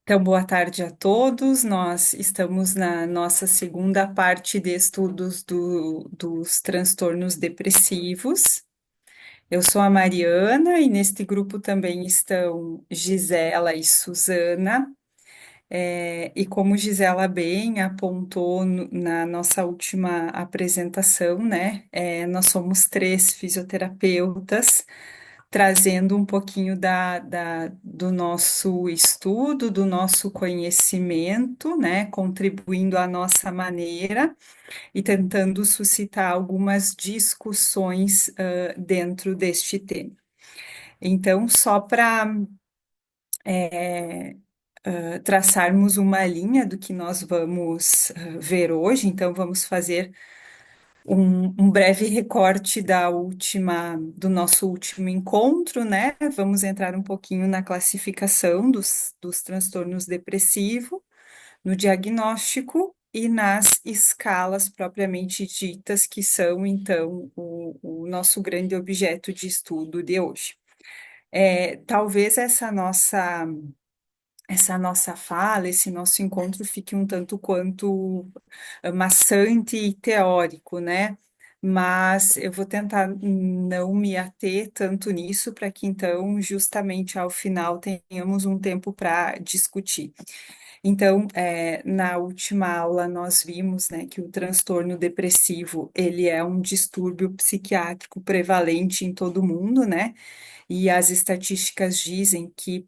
Então, boa tarde a todos. Nós estamos na nossa segunda parte de estudos dos transtornos depressivos. Eu sou a Mariana e neste grupo também estão Gisela e Suzana. E como Gisela bem apontou na nossa última apresentação, né, nós somos três fisioterapeutas trazendo um pouquinho do nosso estudo, do nosso conhecimento, né, contribuindo à nossa maneira e tentando suscitar algumas discussões dentro deste tema. Então, só para traçarmos uma linha do que nós vamos ver hoje, então vamos fazer um breve recorte do nosso último encontro, né? Vamos entrar um pouquinho na classificação dos transtornos depressivos, no diagnóstico e nas escalas propriamente ditas, que são, então, o nosso grande objeto de estudo de hoje. Talvez essa nossa fala, esse nosso encontro fique um tanto quanto maçante e teórico, né? Mas eu vou tentar não me ater tanto nisso, para que então, justamente ao final, tenhamos um tempo para discutir. Então, na última aula, nós vimos, né, que o transtorno depressivo, ele é um distúrbio psiquiátrico prevalente em todo o mundo, né? E as estatísticas dizem que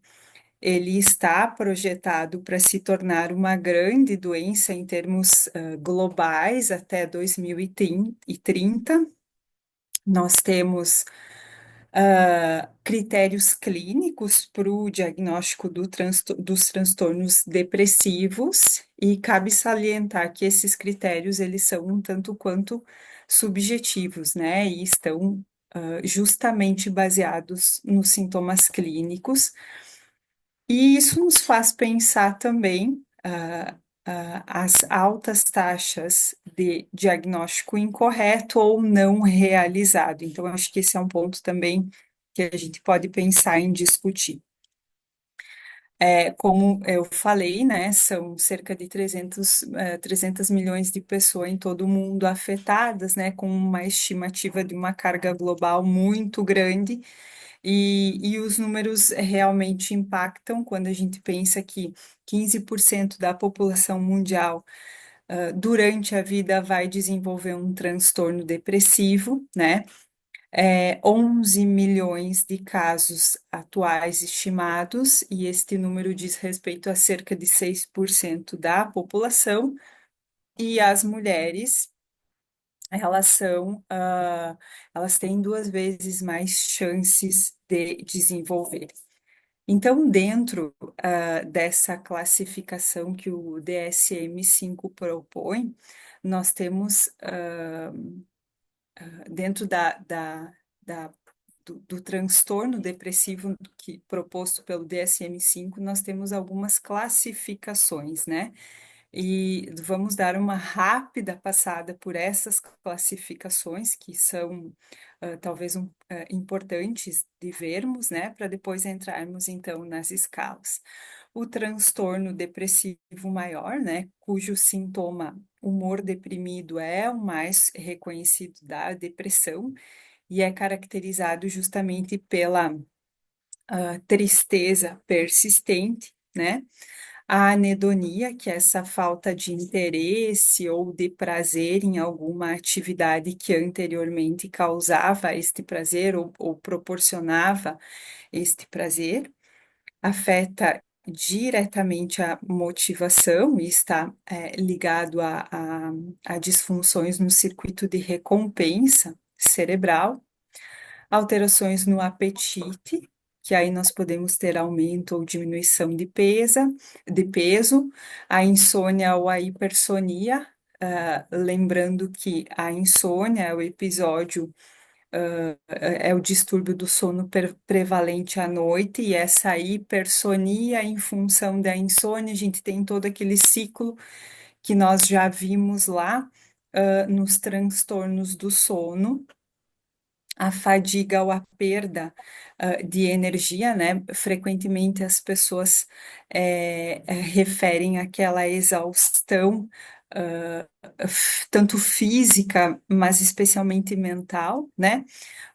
ele está projetado para se tornar uma grande doença em termos globais até 2030. Nós temos critérios clínicos para o diagnóstico dos transtornos depressivos, e cabe salientar que esses critérios eles são um tanto quanto subjetivos, né? E estão justamente baseados nos sintomas clínicos, e isso nos faz pensar também as altas taxas de diagnóstico incorreto ou não realizado. Então, acho que esse é um ponto também que a gente pode pensar em discutir. Como eu falei, né, são cerca de 300 milhões de pessoas em todo o mundo afetadas, né, com uma estimativa de uma carga global muito grande, e os números realmente impactam quando a gente pensa que 15% da população mundial, durante a vida, vai desenvolver um transtorno depressivo, né? 11 milhões de casos atuais estimados, e este número diz respeito a cerca de 6% da população, e as mulheres, elas são, elas têm duas vezes mais chances de desenvolver. Então, dentro dessa classificação que o DSM-5 propõe, nós temos, dentro do transtorno depressivo proposto pelo DSM-5, nós temos algumas classificações, né? E vamos dar uma rápida passada por essas classificações, que são talvez importantes de vermos, né, para depois entrarmos então nas escalas. O transtorno depressivo maior, né, cujo sintoma humor deprimido é o mais reconhecido da depressão, e é caracterizado justamente pela tristeza persistente, né? A anedonia, que é essa falta de interesse ou de prazer em alguma atividade que anteriormente causava este prazer ou proporcionava este prazer, afeta diretamente a motivação e está ligado a disfunções no circuito de recompensa cerebral, alterações no apetite, que aí nós podemos ter aumento ou diminuição de peso, a insônia ou a hipersonia, lembrando que a insônia é o episódio, é o distúrbio do sono prevalente à noite, e essa hipersonia, em função da insônia, a gente tem todo aquele ciclo que nós já vimos lá, nos transtornos do sono, a fadiga ou a perda de energia, né? Frequentemente as pessoas referem àquela exaustão, tanto física, mas especialmente mental, né?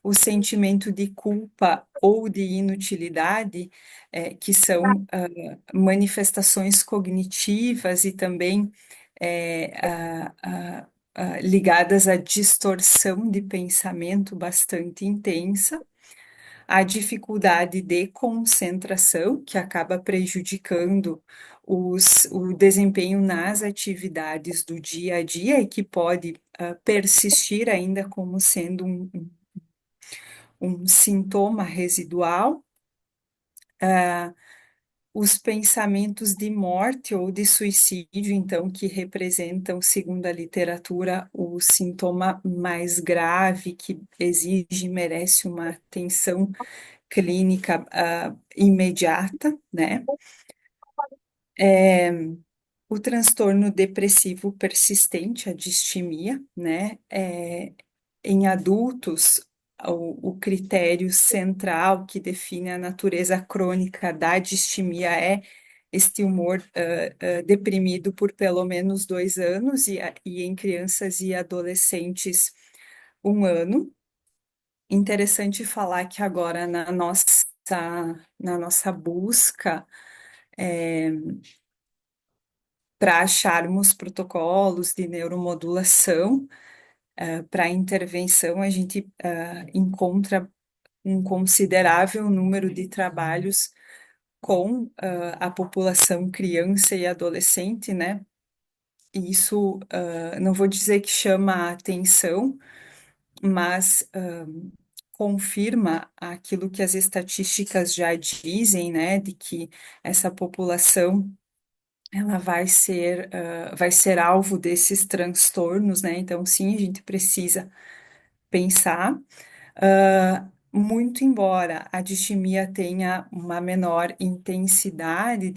O sentimento de culpa ou de inutilidade, que são manifestações cognitivas e também ligadas à distorção de pensamento bastante intensa, a dificuldade de concentração, que acaba prejudicando o desempenho nas atividades do dia a dia e que pode persistir ainda como sendo um sintoma residual. Os pensamentos de morte ou de suicídio, então, que representam, segundo a literatura, o sintoma mais grave que exige e merece uma atenção clínica imediata, né? O transtorno depressivo persistente, a distimia, né? Em adultos, o critério central que define a natureza crônica da distimia é este humor deprimido por pelo menos 2 anos e em crianças e adolescentes 1 ano. Interessante falar que agora na nossa busca para acharmos protocolos de neuromodulação para intervenção, a gente encontra um considerável número de trabalhos com a população criança e adolescente, né? E isso, não vou dizer que chama a atenção, mas confirma aquilo que as estatísticas já dizem, né? De que essa população ela vai ser alvo desses transtornos, né? Então, sim, a gente precisa pensar. Muito embora a distimia tenha uma menor intensidade,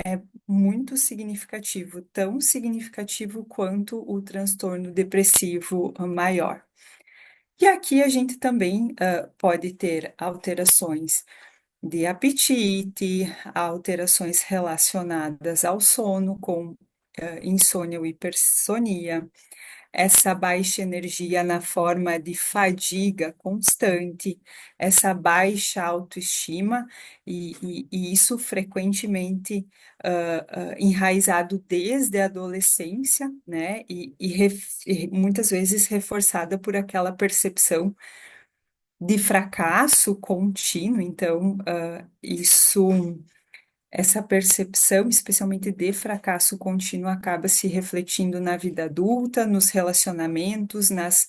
é muito significativo, tão significativo quanto o transtorno depressivo maior. E aqui a gente também pode ter alterações de apetite, alterações relacionadas ao sono, com insônia ou hipersonia, essa baixa energia na forma de fadiga constante, essa baixa autoestima, e isso frequentemente enraizado desde a adolescência, né? E muitas vezes reforçada por aquela percepção de fracasso contínuo, então, essa percepção, especialmente de fracasso contínuo, acaba se refletindo na vida adulta, nos relacionamentos, nas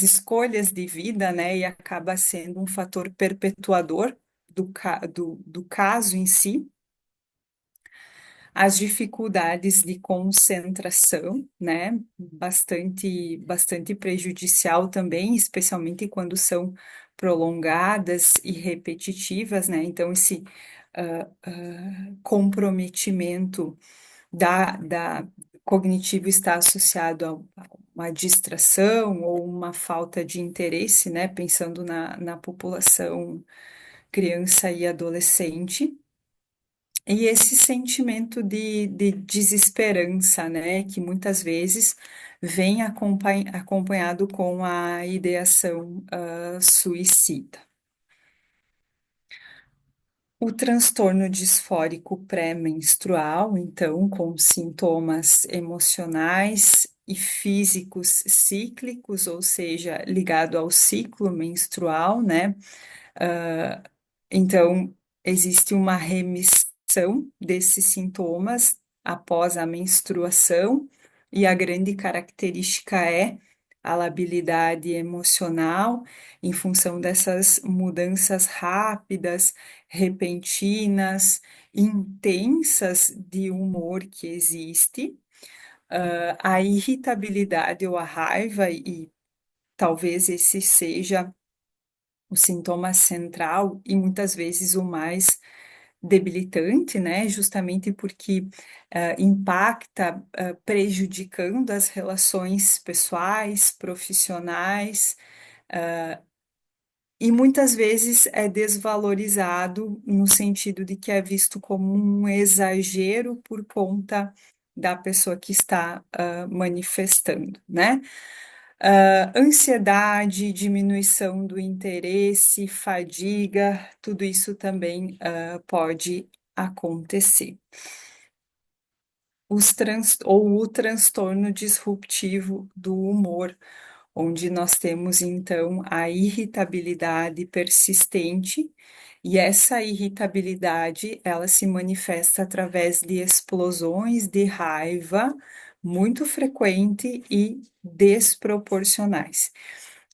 escolhas de vida, né? E acaba sendo um fator perpetuador do caso em si. As dificuldades de concentração, né? Bastante prejudicial também, especialmente quando são prolongadas e repetitivas, né? Então, esse comprometimento da cognitivo está associado a uma distração ou uma falta de interesse, né? Pensando na população criança e adolescente. E esse sentimento de desesperança, né, que muitas vezes vem acompanhado com a ideação suicida. O transtorno disfórico pré-menstrual, então, com sintomas emocionais e físicos cíclicos, ou seja, ligado ao ciclo menstrual, né? Ah, então, existe uma remissão desses sintomas após a menstruação, e a grande característica é a labilidade emocional, em função dessas mudanças rápidas, repentinas, intensas de humor que existe, a irritabilidade ou a raiva, e talvez esse seja o sintoma central e muitas vezes o mais debilitante, né? Justamente porque impacta, prejudicando as relações pessoais, profissionais, e muitas vezes é desvalorizado no sentido de que é visto como um exagero por conta da pessoa que está manifestando, né? Ansiedade, diminuição do interesse, fadiga, tudo isso também pode acontecer. Ou o transtorno disruptivo do humor, onde nós temos então a irritabilidade persistente, e essa irritabilidade ela se manifesta através de explosões de raiva muito frequente e desproporcionais.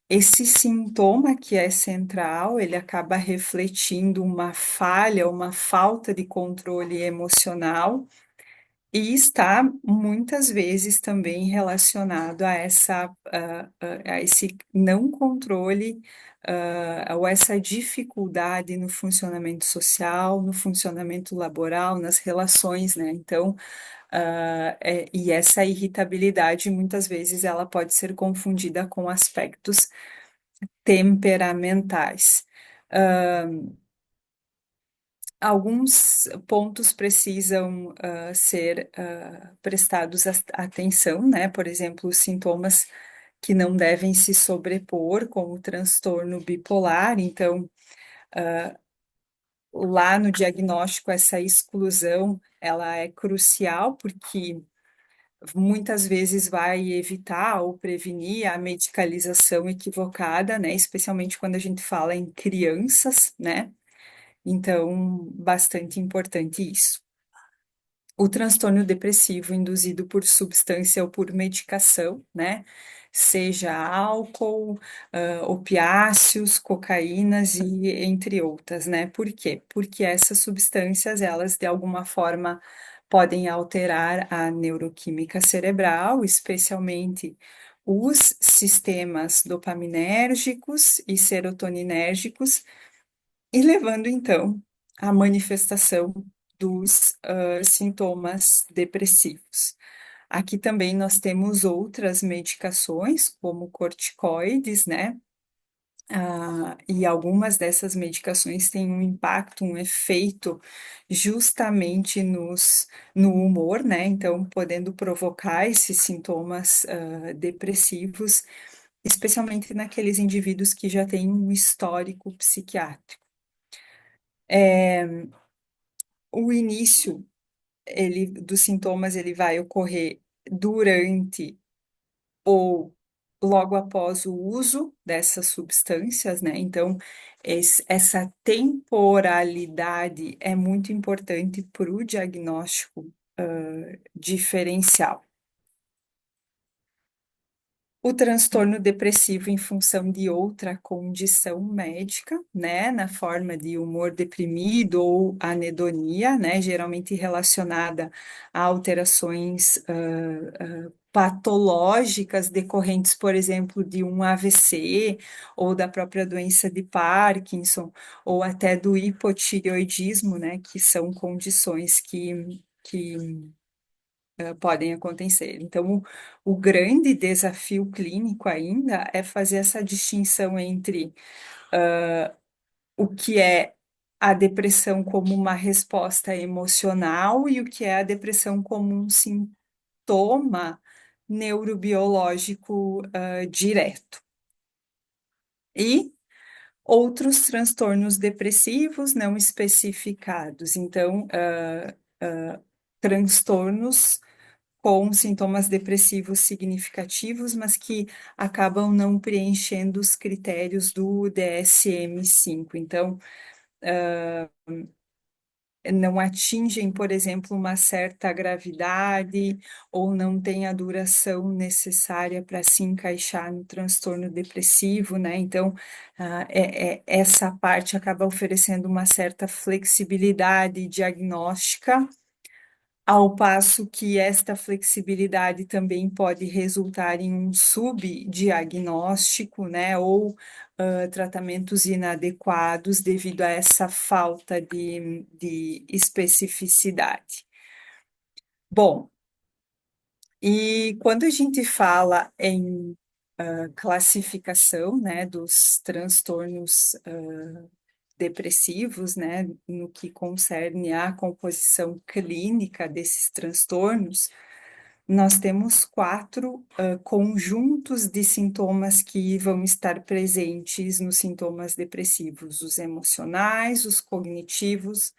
Esse sintoma que é central, ele acaba refletindo uma falha, uma falta de controle emocional e está muitas vezes também relacionado a a esse não controle, ou essa dificuldade no funcionamento social, no funcionamento laboral, nas relações, né? Então, e essa irritabilidade muitas vezes ela pode ser confundida com aspectos temperamentais. Alguns pontos precisam ser prestados atenção, né? Por exemplo, os sintomas que não devem se sobrepor, como o transtorno bipolar. Então, lá no diagnóstico, essa exclusão, ela é crucial, porque muitas vezes vai evitar ou prevenir a medicalização equivocada, né? Especialmente quando a gente fala em crianças, né? Então, bastante importante isso. O transtorno depressivo induzido por substância ou por medicação, né? Seja álcool, opiáceos, cocaínas e entre outras, né? Por quê? Porque essas substâncias, elas de alguma forma podem alterar a neuroquímica cerebral, especialmente os sistemas dopaminérgicos e serotoninérgicos, e levando então à manifestação dos sintomas depressivos. Aqui também nós temos outras medicações, como corticoides, né? E algumas dessas medicações têm um impacto, um efeito justamente no humor, né? Então, podendo provocar esses sintomas depressivos, especialmente naqueles indivíduos que já têm um histórico psiquiátrico. O início dos sintomas ele vai ocorrer durante ou logo após o uso dessas substâncias, né? Então, essa temporalidade é muito importante para o diagnóstico diferencial. O transtorno depressivo em função de outra condição médica, né, na forma de humor deprimido ou anedonia, né, geralmente relacionada a alterações patológicas decorrentes, por exemplo, de um AVC ou da própria doença de Parkinson ou até do hipotireoidismo, né, que são condições que podem acontecer. Então, o grande desafio clínico ainda é fazer essa distinção entre o que é a depressão como uma resposta emocional e o que é a depressão como um sintoma neurobiológico, direto. E outros transtornos depressivos não especificados. Então, transtornos com sintomas depressivos significativos, mas que acabam não preenchendo os critérios do DSM-5. Então, não atingem, por exemplo, uma certa gravidade ou não têm a duração necessária para se encaixar no transtorno depressivo, né? Então, essa parte acaba oferecendo uma certa flexibilidade diagnóstica, ao passo que esta flexibilidade também pode resultar em um subdiagnóstico, né, ou tratamentos inadequados devido a essa falta de especificidade. Bom, e quando a gente fala em classificação, né, dos transtornos depressivos, né, no que concerne à composição clínica desses transtornos, nós temos quatro conjuntos de sintomas que vão estar presentes nos sintomas depressivos: os emocionais, os cognitivos,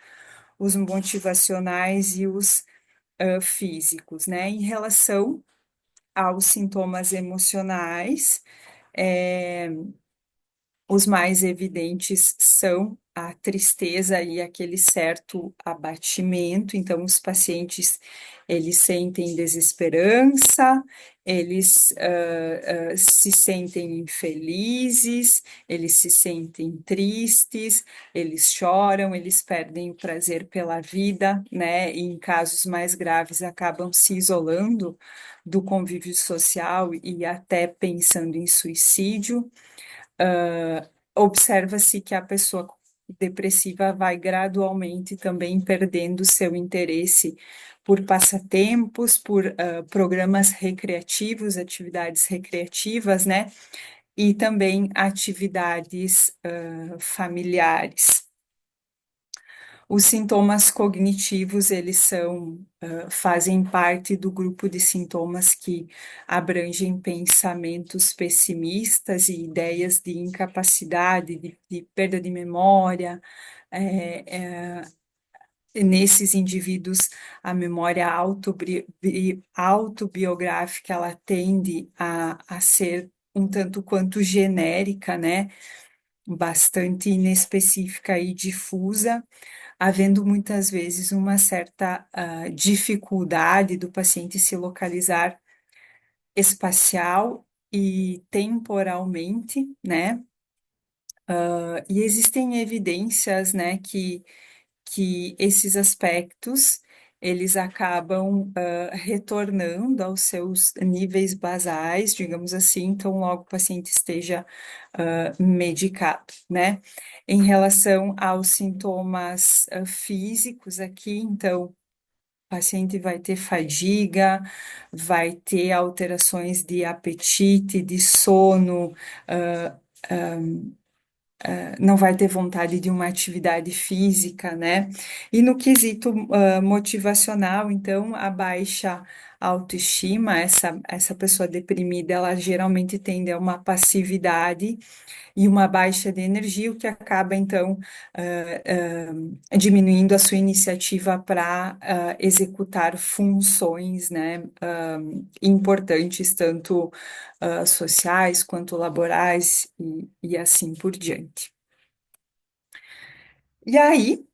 os motivacionais e os físicos, né? Em relação aos sintomas emocionais, é, os mais evidentes são a tristeza e aquele certo abatimento. Então, os pacientes, eles sentem desesperança, eles se sentem infelizes, eles se sentem tristes, eles choram, eles perdem o prazer pela vida, né? E em casos mais graves, acabam se isolando do convívio social e até pensando em suicídio. Observa-se que a pessoa depressiva vai gradualmente também perdendo seu interesse por passatempos, por programas recreativos, atividades recreativas, né? E também atividades familiares. Os sintomas cognitivos, eles fazem parte do grupo de sintomas que abrangem pensamentos pessimistas e ideias de incapacidade, de perda de memória. É, Nesses indivíduos, a memória autobiográfica, ela tende a ser um tanto quanto genérica, né? Bastante inespecífica e difusa, havendo muitas vezes uma certa dificuldade do paciente se localizar espacial e temporalmente, né? E existem evidências, né, que esses aspectos eles acabam retornando aos seus níveis basais, digamos assim, então logo o paciente esteja medicado, né? Em relação aos sintomas físicos aqui, então, o paciente vai ter fadiga, vai ter alterações de apetite, de sono, não vai ter vontade de uma atividade física, né? E no quesito motivacional, então, a baixa autoestima, essa pessoa deprimida, ela geralmente tende a uma passividade e uma baixa de energia, o que acaba, então, diminuindo a sua iniciativa para executar funções, né, importantes, tanto sociais quanto laborais e assim por diante. E aí,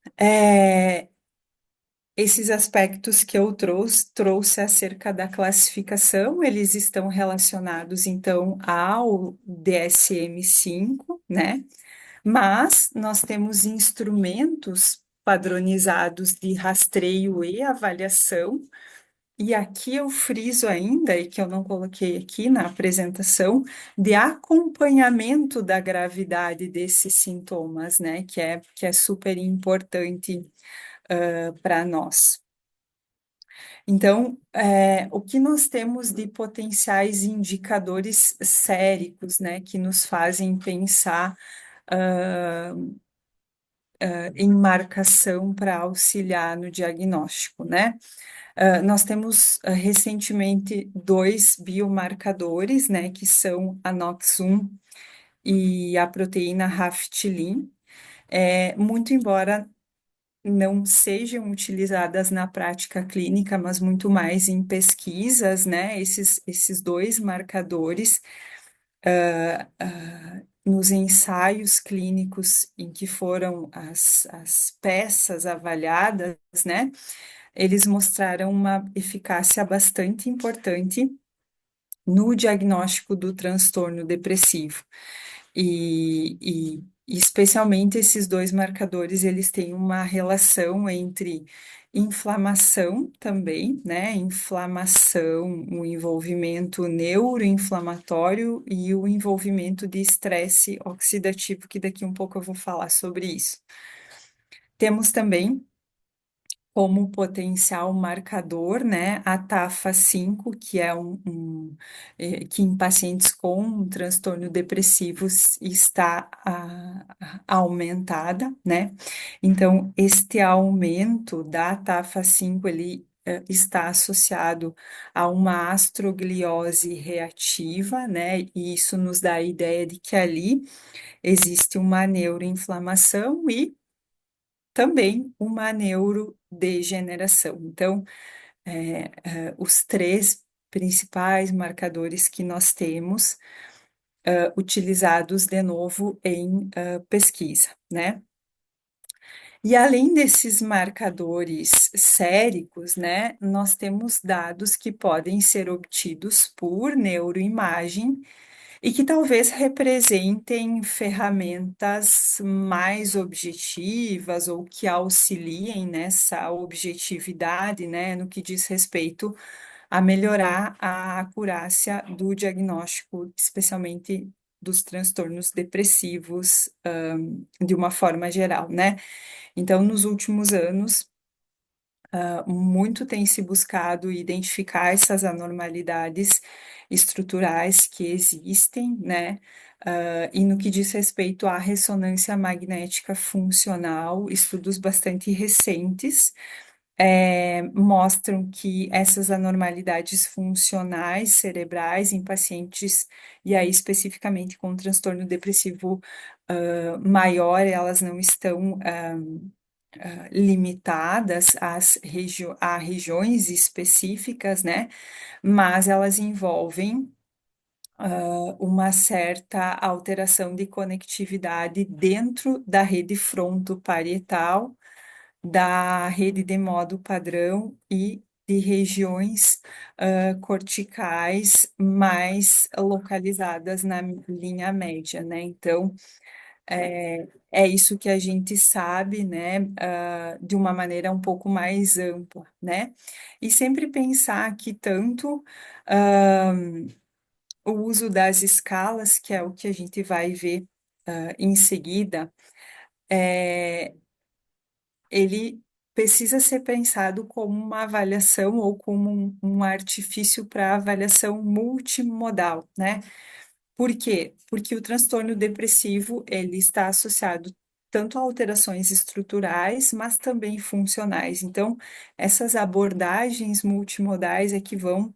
esses aspectos que eu trouxe acerca da classificação, eles estão relacionados, então, ao DSM-5, né? Mas nós temos instrumentos padronizados de rastreio e avaliação, e aqui eu friso ainda, e que eu não coloquei aqui na apresentação, de acompanhamento da gravidade desses sintomas, né? Que é super importante para nós. Então, o que nós temos de potenciais indicadores séricos, né, que nos fazem pensar em marcação para auxiliar no diagnóstico, né? Nós temos recentemente dois biomarcadores, né, que são a NOX1 e a proteína Raftilin. Muito embora não sejam utilizadas na prática clínica, mas muito mais em pesquisas, né? Esses dois marcadores, nos ensaios clínicos em que foram as peças avaliadas, né? Eles mostraram uma eficácia bastante importante no diagnóstico do transtorno depressivo. especialmente esses dois marcadores, eles têm uma relação entre inflamação também, né? Inflamação, o envolvimento neuroinflamatório e o envolvimento de estresse oxidativo, que daqui um pouco eu vou falar sobre isso. Temos também como potencial marcador, né, a TAFA-5, que é que em pacientes com um transtorno depressivo está aumentada, né? Então, este aumento da TAFA-5, ele está associado a uma astrogliose reativa, né? E isso nos dá a ideia de que ali existe uma neuroinflamação e também uma neurodegeneração. Então, os três principais marcadores que nós temos, utilizados de novo em pesquisa, né? E além desses marcadores séricos, né, nós temos dados que podem ser obtidos por neuroimagem e que talvez representem ferramentas mais objetivas ou que auxiliem nessa objetividade, né, no que diz respeito a melhorar a acurácia do diagnóstico, especialmente dos transtornos depressivos, de uma forma geral, né? Então, nos últimos anos, muito tem se buscado identificar essas anormalidades estruturais que existem, né? E no que diz respeito à ressonância magnética funcional, estudos bastante recentes mostram que essas anormalidades funcionais cerebrais em pacientes, e aí especificamente com transtorno depressivo maior, elas não estão limitadas a regiões específicas, né? Mas elas envolvem uma certa alteração de conectividade dentro da rede frontoparietal, da rede de modo padrão e de regiões corticais mais localizadas na linha média, né? Então, é isso que a gente sabe, né, de uma maneira um pouco mais ampla, né? E sempre pensar que tanto o uso das escalas, que é o que a gente vai ver em seguida, ele precisa ser pensado como uma avaliação ou como um artifício para avaliação multimodal, né? Por quê? Porque o transtorno depressivo, ele está associado tanto a alterações estruturais, mas também funcionais. Então, essas abordagens multimodais é que vão,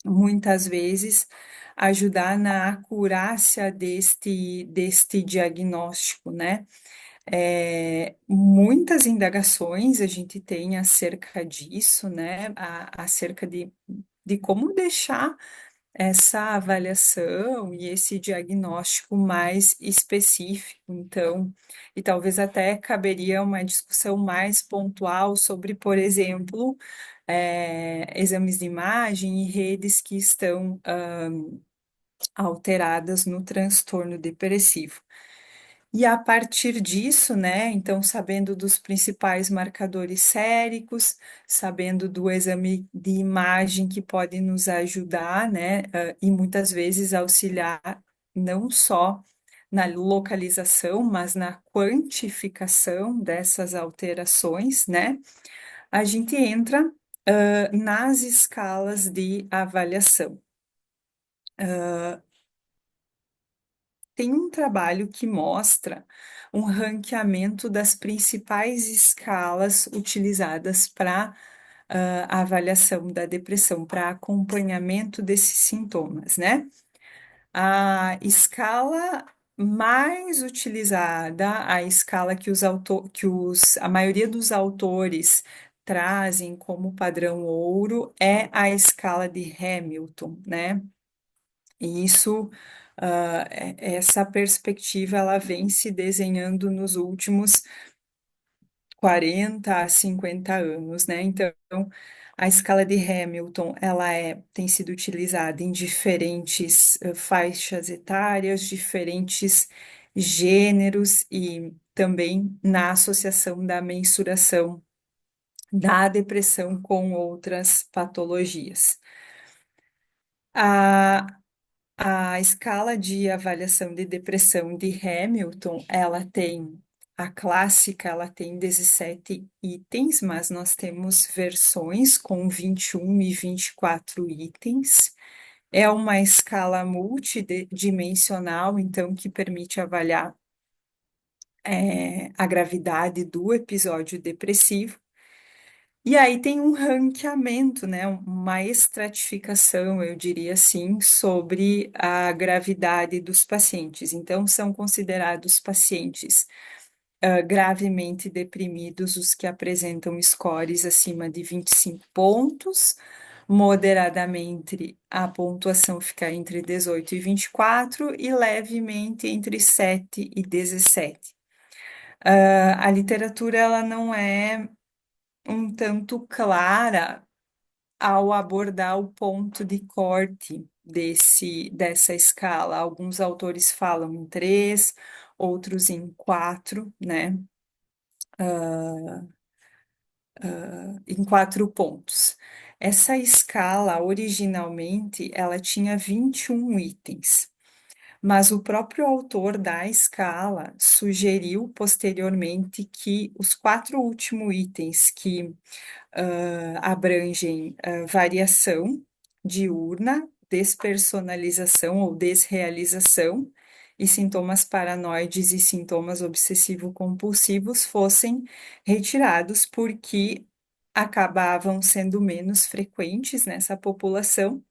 muitas vezes, ajudar na acurácia deste diagnóstico, né? Muitas indagações a gente tem acerca disso, né? Acerca de como deixar essa avaliação e esse diagnóstico mais específico, então, e talvez até caberia uma discussão mais pontual sobre, por exemplo, exames de imagem e redes que estão alteradas no transtorno depressivo. E a partir disso, né, então, sabendo dos principais marcadores séricos, sabendo do exame de imagem que pode nos ajudar, né, e muitas vezes auxiliar não só na localização, mas na quantificação dessas alterações, né, a gente entra, nas escalas de avaliação. Tem um trabalho que mostra um ranqueamento das principais escalas utilizadas para a avaliação da depressão, para acompanhamento desses sintomas, né? A escala mais utilizada, a escala que a maioria dos autores trazem como padrão ouro, é a escala de Hamilton, né? E isso, essa perspectiva, ela vem se desenhando nos últimos 40 a 50 anos, né? Então, a escala de Hamilton, ela tem sido utilizada em diferentes faixas etárias, diferentes gêneros e também na associação da mensuração da depressão com outras patologias. A, a escala de avaliação de depressão de Hamilton, ela tem a clássica, ela tem 17 itens, mas nós temos versões com 21 e 24 itens. É uma escala multidimensional, então, que permite avaliar a gravidade do episódio depressivo. E aí tem um ranqueamento, né, uma estratificação, eu diria assim, sobre a gravidade dos pacientes. Então, são considerados pacientes gravemente deprimidos os que apresentam scores acima de 25 pontos. Moderadamente, a pontuação fica entre 18 e 24 e levemente entre 7 e 17. A literatura ela não é um tanto clara ao abordar o ponto de corte dessa escala. Alguns autores falam em 3, outros em 4, né? Em 4 pontos. Essa escala, originalmente, ela tinha 21 itens, mas o próprio autor da escala sugeriu posteriormente que os 4 últimos itens que abrangem variação diurna, despersonalização ou desrealização e sintomas paranoides e sintomas obsessivo-compulsivos fossem retirados porque acabavam sendo menos frequentes nessa população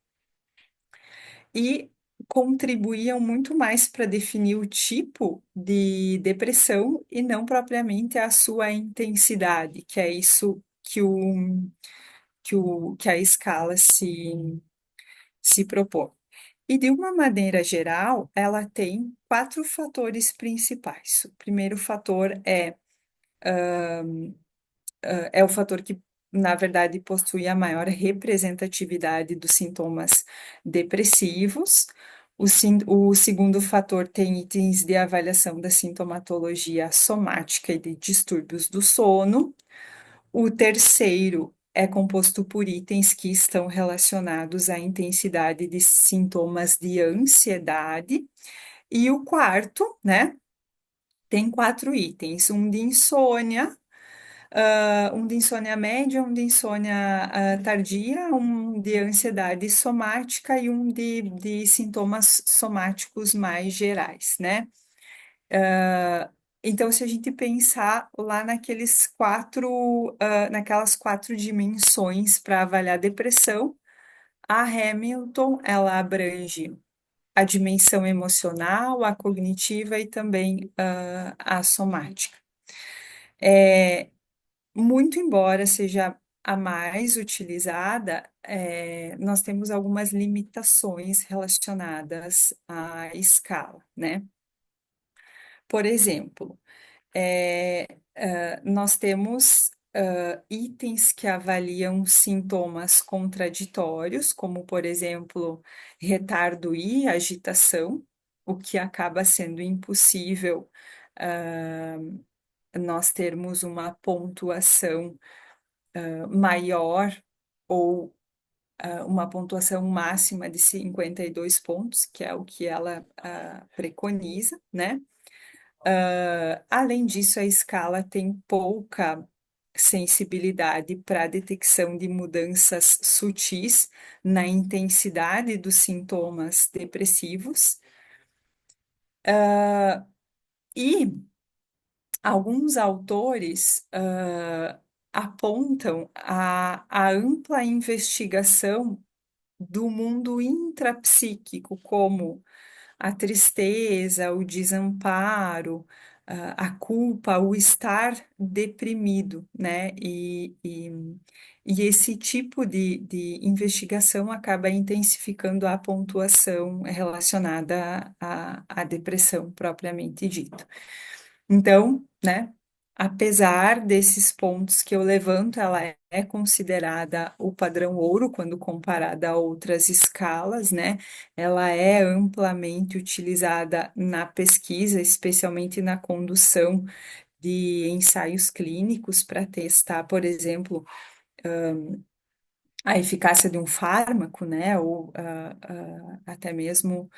e contribuíam muito mais para definir o tipo de depressão e não propriamente a sua intensidade, que é isso que a escala se propõe. E de uma maneira geral, ela tem 4 fatores principais. O primeiro fator é o fator que, na verdade, possui a maior representatividade dos sintomas depressivos. O segundo fator tem itens de avaliação da sintomatologia somática e de distúrbios do sono. O terceiro é composto por itens que estão relacionados à intensidade de sintomas de ansiedade. E o quarto, né, tem 4 itens: um de insônia média, um de insônia tardia, um de ansiedade somática e um de sintomas somáticos mais gerais, né? Então, se a gente pensar lá naquelas 4 dimensões para avaliar depressão, a Hamilton, ela abrange a dimensão emocional, a cognitiva e também a somática. Muito embora seja a mais utilizada, nós temos algumas limitações relacionadas à escala, né? Por exemplo, nós temos itens que avaliam sintomas contraditórios, como, por exemplo, retardo e agitação, o que acaba sendo impossível nós termos uma pontuação maior ou uma pontuação máxima de 52 pontos, que é o que ela preconiza, né? Além disso, a escala tem pouca sensibilidade para a detecção de mudanças sutis na intensidade dos sintomas depressivos. E alguns autores apontam a ampla investigação do mundo intrapsíquico, como a tristeza, o desamparo, a culpa, o estar deprimido, né? E esse tipo de investigação acaba intensificando a pontuação relacionada à depressão propriamente dito. Então, né? Apesar desses pontos que eu levanto, ela é considerada o padrão ouro quando comparada a outras escalas, né? Ela é amplamente utilizada na pesquisa, especialmente na condução de ensaios clínicos para testar, por exemplo, a eficácia de um fármaco, né? Ou até mesmo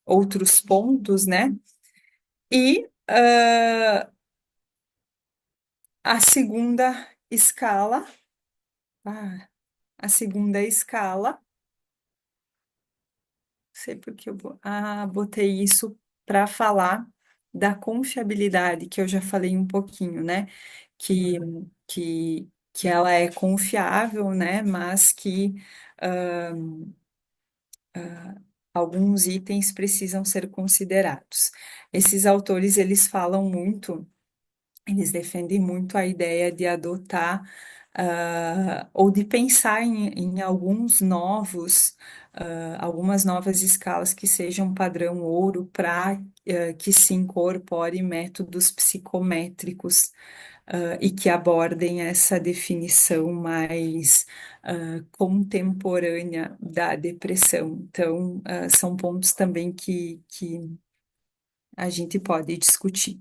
outros pontos, né? E a segunda escala. Ah, a segunda escala, sei porque botei isso para falar da confiabilidade, que eu já falei um pouquinho, né? Que, que ela é confiável, né? Mas que alguns itens precisam ser considerados. Esses autores, eles falam muito. Eles defendem muito a ideia de adotar ou de pensar em alguns novos, algumas novas escalas que sejam padrão ouro para que se incorpore métodos psicométricos e que abordem essa definição mais contemporânea da depressão. Então, são pontos também que a gente pode discutir.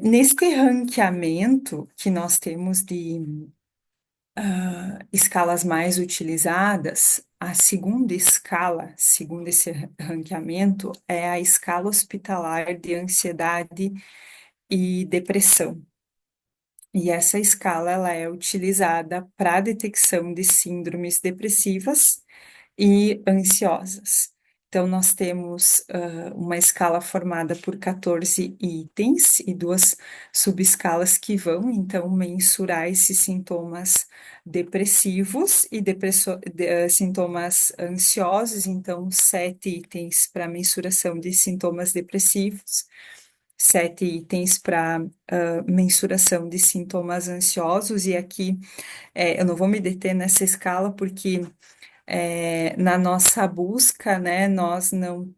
Neste ranqueamento que nós temos de escalas mais utilizadas, a segunda escala, segundo esse ranqueamento, é a escala hospitalar de ansiedade e depressão. E essa escala ela é utilizada para a detecção de síndromes depressivas e ansiosas. Então, nós temos uma escala formada por 14 itens e duas subescalas que vão, então, mensurar esses sintomas depressivos e sintomas ansiosos. Então, 7 itens para mensuração de sintomas depressivos, 7 itens para mensuração de sintomas ansiosos. E aqui, eu não vou me deter nessa escala porque na nossa busca, né, nós não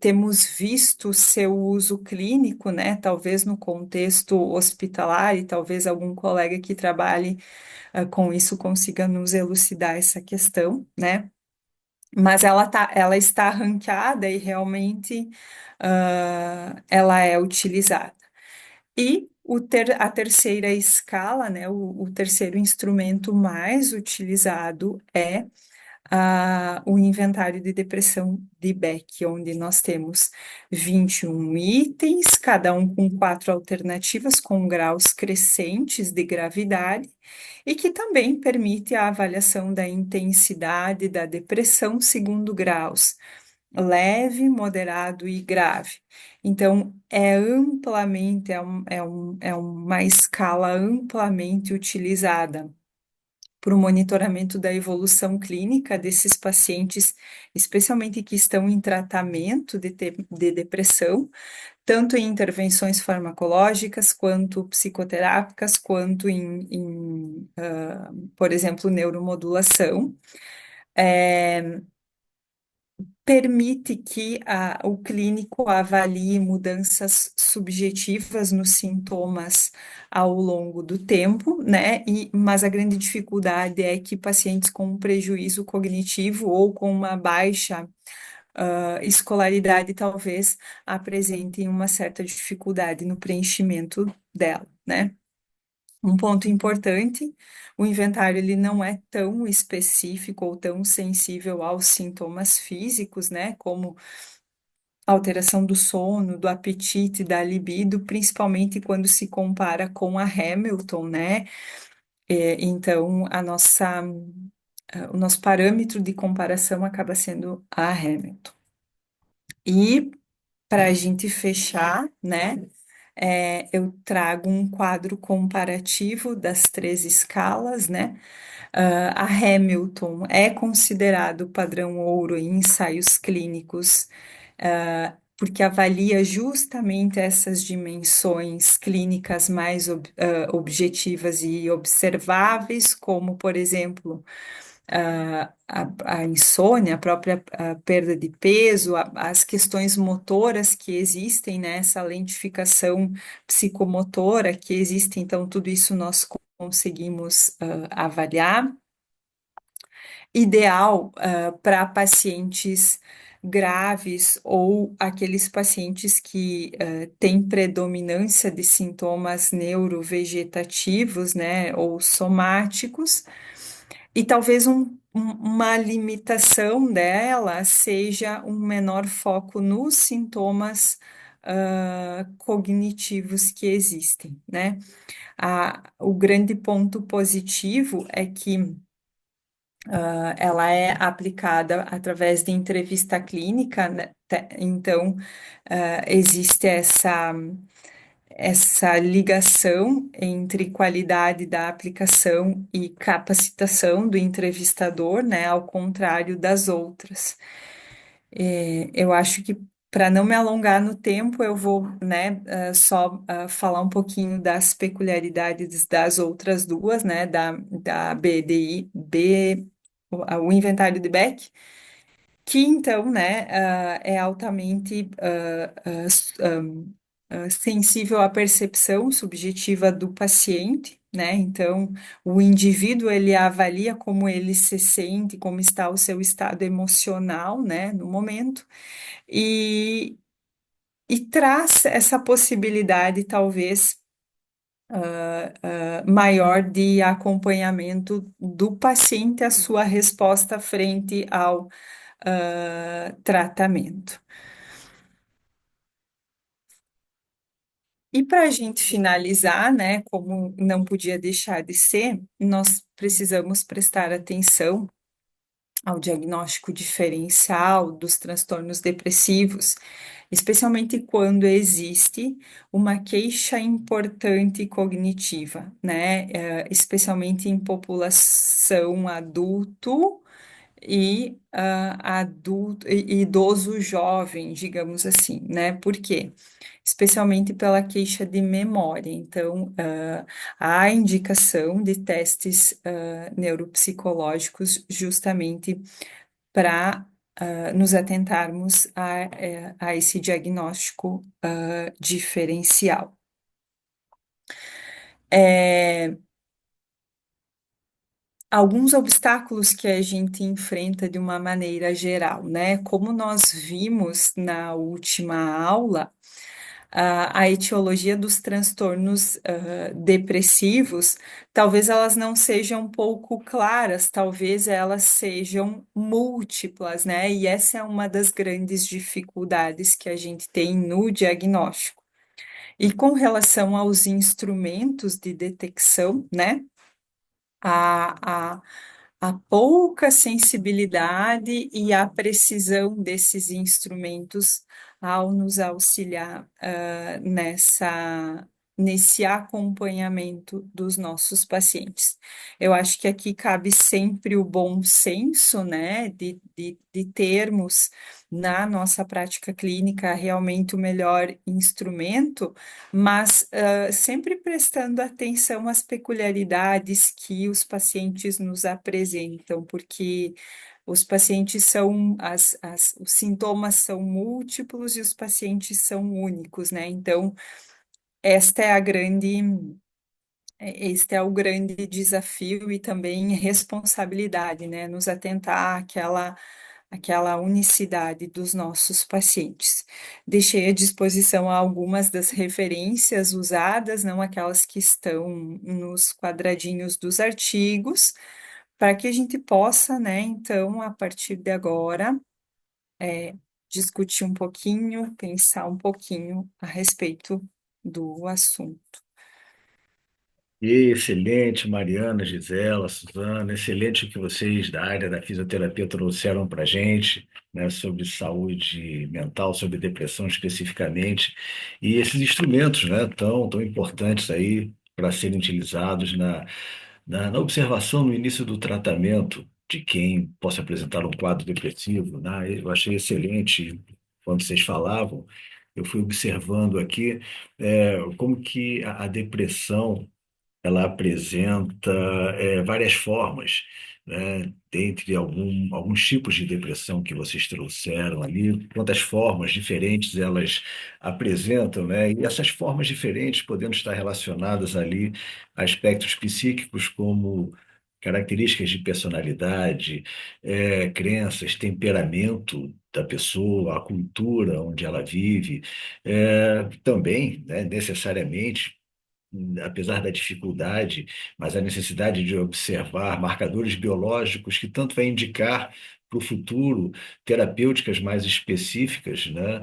temos visto seu uso clínico, né, talvez no contexto hospitalar, e talvez algum colega que trabalhe com isso consiga nos elucidar essa questão, né, mas ela está ranqueada e realmente ela é utilizada. E a terceira escala, né, o terceiro instrumento mais utilizado é o inventário de depressão de Beck, onde nós temos 21 itens, cada um com 4 alternativas com graus crescentes de gravidade, e que também permite a avaliação da intensidade da depressão segundo graus. Leve, moderado e grave. Então, é uma escala amplamente utilizada para o monitoramento da evolução clínica desses pacientes, especialmente que estão em tratamento de depressão, tanto em intervenções farmacológicas, quanto psicoterápicas, quanto por exemplo, neuromodulação. Permite que o clínico avalie mudanças subjetivas nos sintomas ao longo do tempo, né? Mas a grande dificuldade é que pacientes com prejuízo cognitivo ou com uma baixa escolaridade talvez apresentem uma certa dificuldade no preenchimento dela, né? Um ponto importante, o inventário ele não é tão específico ou tão sensível aos sintomas físicos, né, como alteração do sono, do apetite, da libido, principalmente quando se compara com a Hamilton, né? Então, o nosso parâmetro de comparação acaba sendo a Hamilton. E para a gente fechar, né? Eu trago um quadro comparativo das 3 escalas, né? A Hamilton é considerado padrão ouro em ensaios clínicos, porque avalia justamente essas dimensões clínicas mais objetivas e observáveis, como, por exemplo, a insônia, a própria perda de peso, as questões motoras que existem, né, essa lentificação psicomotora que existe, então tudo isso nós conseguimos avaliar. Ideal para pacientes graves ou aqueles pacientes que têm predominância de sintomas neurovegetativos, né, ou somáticos, e talvez uma limitação dela seja um menor foco nos sintomas cognitivos que existem, né? O grande ponto positivo é que ela é aplicada através de entrevista clínica, né? Então, existe essa ligação entre qualidade da aplicação e capacitação do entrevistador, né? Ao contrário das outras. Eu acho que para não me alongar no tempo, eu vou, né, só falar um pouquinho das peculiaridades das outras duas, né, da BDI, o inventário de Beck, que então, né, é altamente sensível à percepção subjetiva do paciente, né? Então, o indivíduo ele avalia como ele se sente, como está o seu estado emocional, né, no momento, e, e traz essa possibilidade, talvez, maior de acompanhamento do paciente à sua resposta frente ao tratamento. E para a gente finalizar, né, como não podia deixar de ser, nós precisamos prestar atenção ao diagnóstico diferencial dos transtornos depressivos, especialmente quando existe uma queixa importante cognitiva, né, especialmente em população adulto e e idoso jovem, digamos assim, né? Por quê? Especialmente pela queixa de memória. Então, há indicação de testes neuropsicológicos justamente para nos atentarmos a esse diagnóstico diferencial. É, alguns obstáculos que a gente enfrenta de uma maneira geral, né? Como nós vimos na última aula, a etiologia dos transtornos depressivos, talvez elas não sejam um pouco claras, talvez elas sejam múltiplas, né? E essa é uma das grandes dificuldades que a gente tem no diagnóstico. E com relação aos instrumentos de detecção, né? A, a pouca sensibilidade e a precisão desses instrumentos ao nos auxiliar nesse acompanhamento dos nossos pacientes. Eu acho que aqui cabe sempre o bom senso, né, de termos na nossa prática clínica realmente o melhor instrumento, mas sempre prestando atenção às peculiaridades que os pacientes nos apresentam, porque os pacientes são, os sintomas são múltiplos e os pacientes são únicos, né? Então, esta é a grande, este é o grande desafio e também responsabilidade, né? Nos atentar àquela unicidade dos nossos pacientes. Deixei à disposição algumas das referências usadas, não aquelas que estão nos quadradinhos dos artigos, para que a gente possa, né, então, a partir de agora, discutir um pouquinho, pensar um pouquinho a respeito do assunto. E excelente, Mariana, Gisela, Suzana, excelente o que vocês da área da fisioterapia trouxeram para a gente, né, sobre saúde mental, sobre depressão especificamente, e esses instrumentos, né, tão importantes aí para serem utilizados na observação no início do tratamento de quem possa apresentar um quadro depressivo, né. Eu achei excelente quando vocês falavam, eu fui observando aqui como que a depressão ela apresenta várias formas. né, dentre alguns tipos de depressão que vocês trouxeram ali, quantas formas diferentes elas apresentam, né? E essas formas diferentes podendo estar relacionadas ali a aspectos psíquicos como características de personalidade, crenças, temperamento da pessoa, a cultura onde ela vive, também, né, necessariamente apesar da dificuldade, mas a necessidade de observar marcadores biológicos que tanto vai indicar para o futuro terapêuticas mais específicas, né?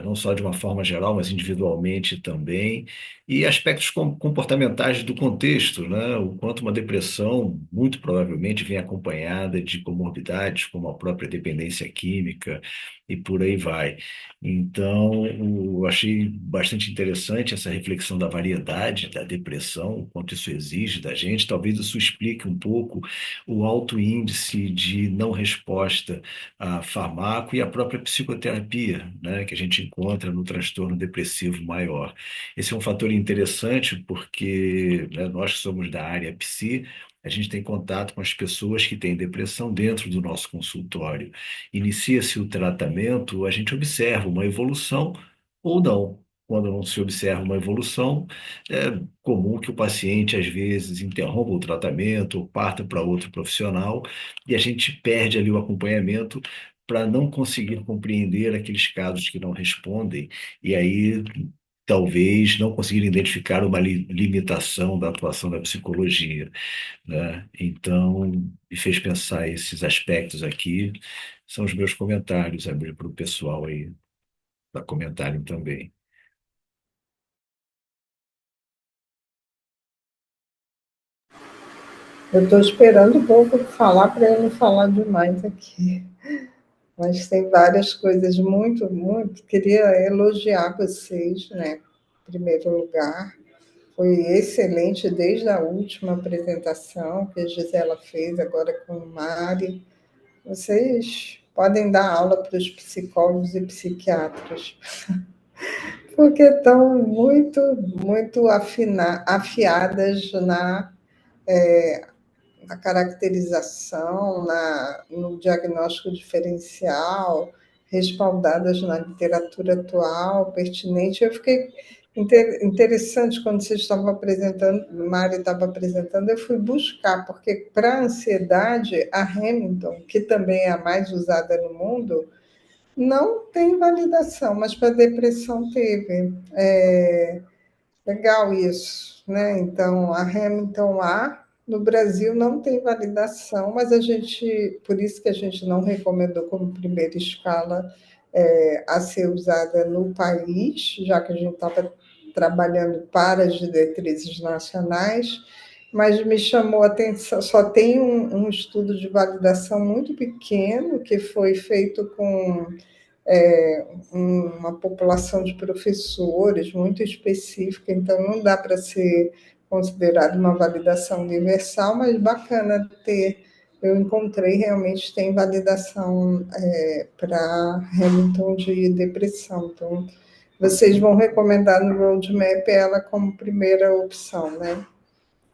Não só de uma forma geral, mas individualmente também, e aspectos comportamentais do contexto, né? O quanto uma depressão muito provavelmente vem acompanhada de comorbidades, como a própria dependência química, e por aí vai. Então, eu achei bastante interessante essa reflexão da variedade da depressão, o quanto isso exige da gente. Talvez isso explique um pouco o alto índice de não resposta a fármaco e a própria psicoterapia, né, que a gente encontra no transtorno depressivo maior. Esse é um fator interessante porque, né, nós que somos da área psi, a gente tem contato com as pessoas que têm depressão dentro do nosso consultório. Inicia-se o tratamento, a gente observa uma evolução ou não. Quando não se observa uma evolução, é comum que o paciente, às vezes, interrompa o tratamento ou parta para outro profissional e a gente perde ali o acompanhamento para não conseguir compreender aqueles casos que não respondem e aí talvez não conseguir identificar uma limitação da atuação da psicologia, né? Então, me fez pensar esses aspectos aqui. São os meus comentários, para o pessoal aí dar comentário também. Eu estou esperando um pouco falar para eu não falar demais aqui. Mas tem várias coisas muito, muito. Queria elogiar vocês, né? Em primeiro lugar, foi excelente desde a última apresentação que a Gisela fez agora com o Mari. Vocês podem dar aula para os psicólogos e psiquiatras, porque estão muito, muito afiadas na caracterização, no diagnóstico diferencial, respaldadas na literatura atual, pertinente. Eu fiquei interessante quando vocês estavam apresentando, Mari estava apresentando, eu fui buscar, porque para a ansiedade, a Hamilton, que também é a mais usada no mundo, não tem validação, mas para a depressão teve. Legal isso, né? Então, a Hamilton A, no Brasil não tem validação, mas a gente, por isso que a gente não recomendou como primeira escala a ser usada no país, já que a gente estava trabalhando para as diretrizes nacionais, mas me chamou a atenção, só tem um estudo de validação muito pequeno que foi feito com uma população de professores muito específica, então não dá para ser considerado uma validação universal, mas bacana ter. Eu encontrei realmente tem validação para Hamilton de depressão. Então, vocês vão recomendar no roadmap ela como primeira opção, né?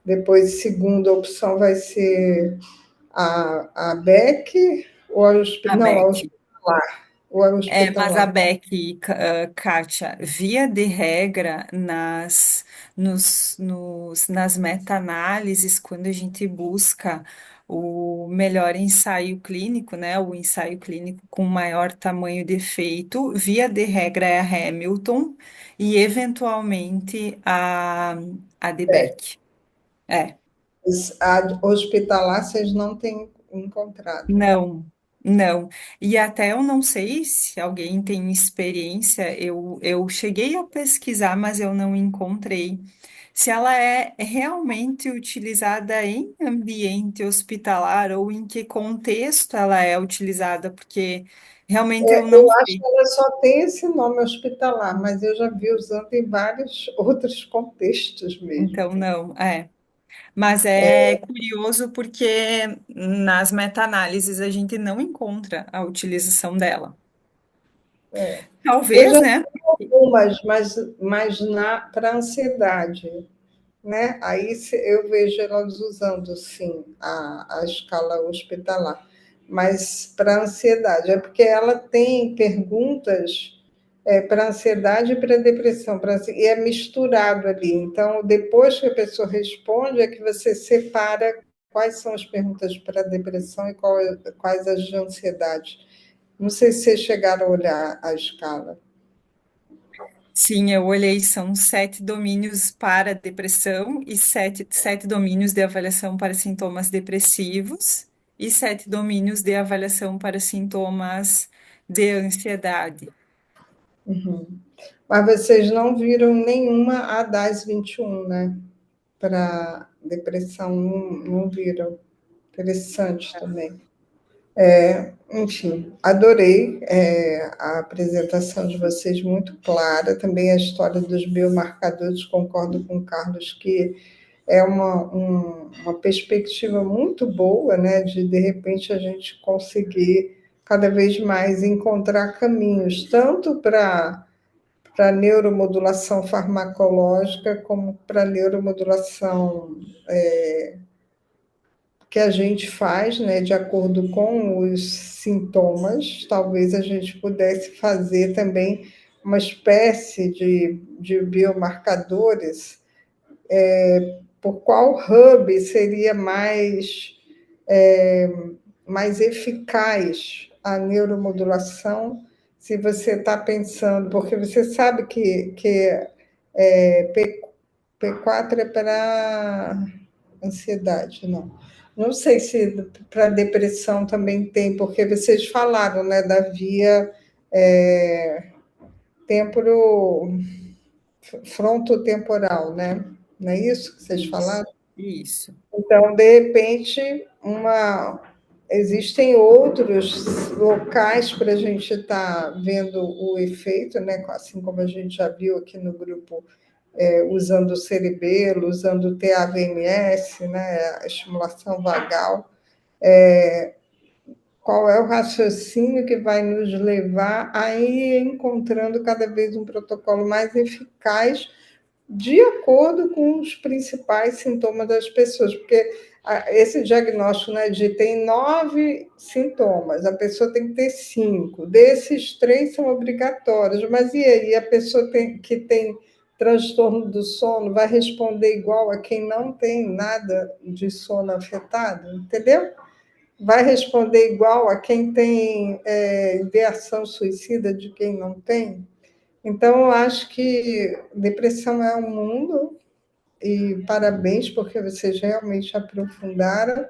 Depois, segunda opção vai ser a BEC ou A não, a Beck. hospitalar. Ou a Mas a hospitalar. Beck, Kátia, via de regra, nas meta-análises, quando a gente busca o melhor ensaio clínico, né, o ensaio clínico com maior tamanho de efeito, via de regra é a Hamilton e, eventualmente, a de Beck. É. A hospitalar vocês não têm encontrado. Não, não. E até eu não sei se alguém tem experiência, eu cheguei a pesquisar, mas eu não encontrei. Se ela é realmente utilizada em ambiente hospitalar ou em que contexto ela é utilizada, porque realmente eu não Eu acho sei. que ela só tem esse nome hospitalar, mas eu já vi usando em vários outros contextos mesmo. Então, não, é. Mas é curioso porque nas meta-análises a gente não encontra a utilização dela. Eu Talvez, já né? vi algumas, mas para ansiedade. né? Aí eu vejo elas usando, sim, a escala hospitalar. Mas para ansiedade, é porque ela tem perguntas para ansiedade e para depressão, e é misturado ali. Então, depois que a pessoa responde, é que você separa quais são as perguntas para depressão e quais as de ansiedade. Não sei se vocês chegaram a olhar a escala. Sim, eu olhei, são 7 domínios para depressão e sete domínios de avaliação para sintomas depressivos e 7 domínios de avaliação para sintomas de ansiedade. Uhum. Mas vocês não viram nenhuma A10-21, né? Para depressão, não viram. Interessante também. Enfim, adorei a apresentação de vocês, muito clara. Também a história dos biomarcadores, concordo com o Carlos, que é uma perspectiva muito boa, né, de repente a gente conseguir cada vez mais encontrar caminhos, tanto para neuromodulação farmacológica como para neuromodulação que a gente faz, né, de acordo com os sintomas. Talvez a gente pudesse fazer também uma espécie de biomarcadores. Por qual hub seria mais eficaz a neuromodulação, se você está pensando, porque você sabe que P4 é para ansiedade, não. Não sei se para depressão também tem, porque vocês falaram, né, da via é, temporo, frontotemporal, né? Não é isso que vocês Isso, falaram? isso. Então, de repente, existem outros locais para a gente estar vendo o efeito, né? Assim como a gente já viu aqui no grupo, usando o cerebelo, usando o TAVMS, né? A estimulação vagal. Qual é o raciocínio que vai nos levar a ir encontrando cada vez um protocolo mais eficaz de acordo com os principais sintomas das pessoas, porque esse diagnóstico, né, de tem 9 sintomas, a pessoa tem que ter 5, desses 3 são obrigatórios, mas e aí a pessoa que tem transtorno do sono vai responder igual a quem não tem nada de sono afetado, entendeu? Vai responder igual a quem tem ideação suicida de quem não tem. Então, eu acho que depressão é um mundo, e parabéns, porque vocês realmente aprofundaram,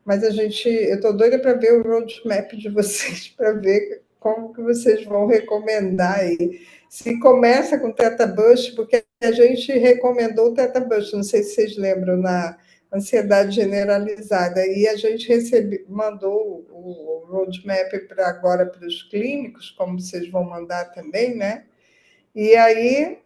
mas eu estou doida para ver o roadmap de vocês, para ver como que vocês vão recomendar aí. Se começa com Teta Bush, porque a gente recomendou o Teta Bush, não sei se vocês lembram, na ansiedade generalizada, e a gente mandou o roadmap para agora para os clínicos, como vocês vão mandar também, né? E aí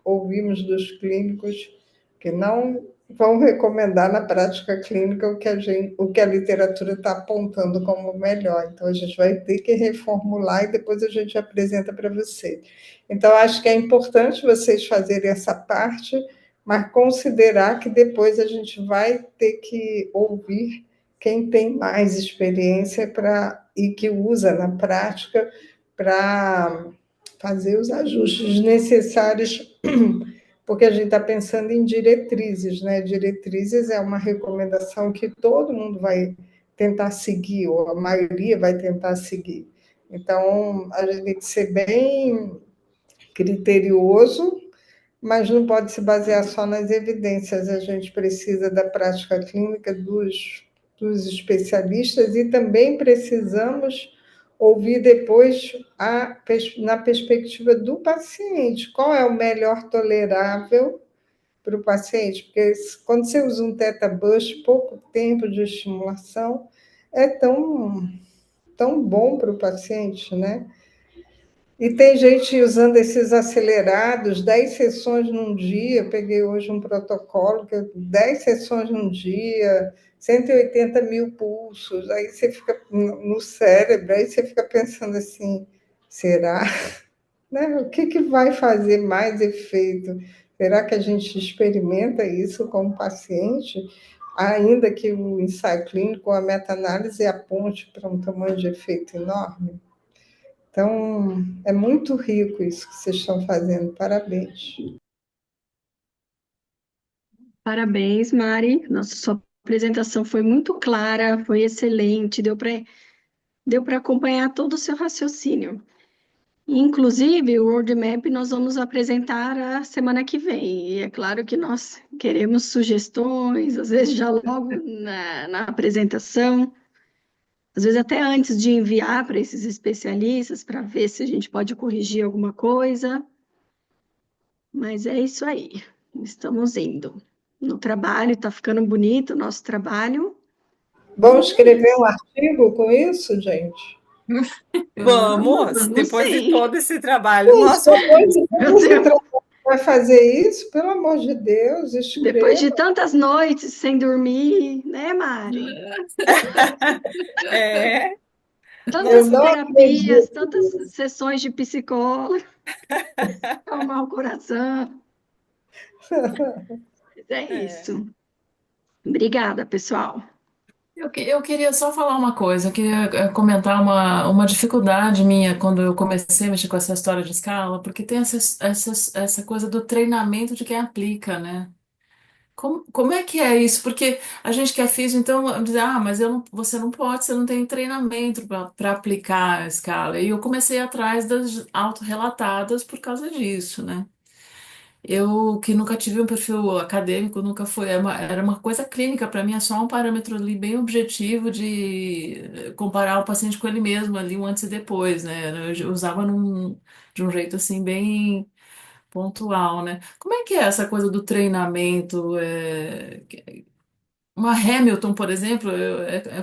ouvimos dos clínicos que não vão recomendar na prática clínica o que a literatura está apontando como melhor. Então, a gente vai ter que reformular e depois a gente apresenta para vocês. Então, acho que é importante vocês fazerem essa parte, mas considerar que depois a gente vai ter que ouvir quem tem mais experiência e que usa na prática para fazer os ajustes necessários, porque a gente está pensando em diretrizes, né? Diretrizes é uma recomendação que todo mundo vai tentar seguir, ou a maioria vai tentar seguir. Então, a gente tem que ser bem criterioso, mas não pode se basear só nas evidências. A gente precisa da prática clínica dos especialistas e também precisamos ouvir depois na perspectiva do paciente. Qual é o melhor tolerável para o paciente? Porque quando você usa um Theta Burst, pouco tempo de estimulação, é tão bom para o paciente, né? E tem gente usando esses acelerados, 10 sessões num dia. Peguei hoje um protocolo, que 10 sessões num dia, 180 mil pulsos. Aí você fica no cérebro, aí você fica pensando assim: será? né? O que vai fazer mais efeito? Será que a gente experimenta isso com o paciente, ainda que o ensaio clínico, a meta-análise aponte para um tamanho de efeito enorme? Então, é muito rico isso que vocês estão fazendo, parabéns. Parabéns, Mari. Nossa, sua apresentação foi muito clara, foi excelente, deu para acompanhar todo o seu raciocínio. Inclusive, o roadmap nós vamos apresentar a semana que vem. E é claro que nós queremos sugestões, às vezes já logo na apresentação, às vezes até antes de enviar para esses especialistas, para ver se a gente pode corrigir alguma coisa. Mas é isso aí, estamos indo. No trabalho, está ficando bonito o nosso trabalho. Vamos E é escrever um isso. artigo com isso, gente? Vamos, Vamos depois de sim. todo esse trabalho, Gente, nosso. depois de Meu todo esse Deus. trabalho, vai fazer isso? Pelo amor de Deus, Depois de escreva. tantas noites sem dormir, né, Mari? É, Eu Tantas nosso. não terapias, acredito. tantas sessões de psicólogo, acalmar o coração. Mas é É. isso. Obrigada, pessoal. Eu queria só falar uma coisa, eu queria comentar uma dificuldade minha quando eu comecei a mexer com essa história de escala, porque tem essa coisa do treinamento de quem aplica, né? Como é que é isso? Porque a gente que é físico, então, diz, mas você não pode, você não tem treinamento para aplicar a escala. E eu comecei atrás das autorrelatadas por causa disso, né? Eu que nunca tive um perfil acadêmico, nunca foi, era uma coisa clínica, para mim é só um parâmetro ali bem objetivo de comparar o paciente com ele mesmo ali um antes e depois, né? Eu usava de um jeito assim bem pontual, né? Como é que é essa coisa do treinamento? Uma Hamilton, por exemplo,